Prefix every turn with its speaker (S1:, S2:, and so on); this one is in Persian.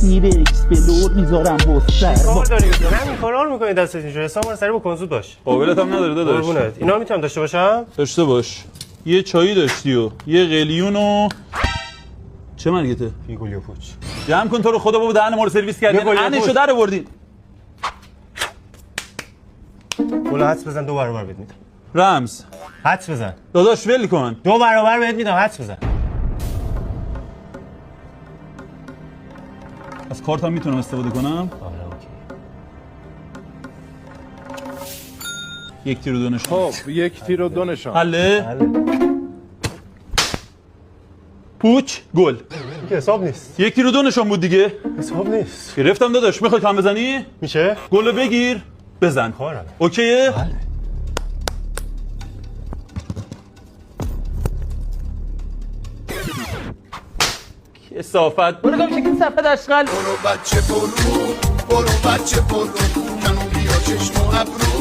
S1: میره اکسپلور میذارم بستر
S2: کار داری بزن همین کارا رو میکنی دستت اینجوری حساب من سری با کنسول باش
S3: قابلت هم نداره داداش.
S2: قربونت اینا رو میتونم داشته باشم
S3: داشته باش. یه چایی داشتی و یه قلیون و چه مرگته؟
S2: فیگولیو پوچ
S3: جمع کن تو رو خدا بابا، دهن ما رو سرویس کردین.
S2: بگو،
S3: انشو در آوردین.
S2: بولا حدس بزن 2 برابر بهت میدم
S3: رمز
S2: حدس بزن
S3: داداش ول کن.
S2: 2 برابر بهت میدم حدس بزن
S3: از کارتم میتونم استفاده کنم.
S2: آره اوکی
S3: 1 تیر و 2 نشان.
S4: خب 1 تیر و 2 نشان.
S3: حله. پوچ گل.
S2: که حساب نیست
S3: 1 تیر و 2 نشان بود دیگه.
S2: حساب نیست
S3: گرفتم داداش. میخوای کام بزنی؟
S2: میشه
S3: گل رو بگیر بزن.
S2: کارم
S3: اوکیه؟
S2: بله
S3: کثافت. برو گم شکل صفحه اشغال.
S5: برو بچه برو کنون بیا چشم و ابرو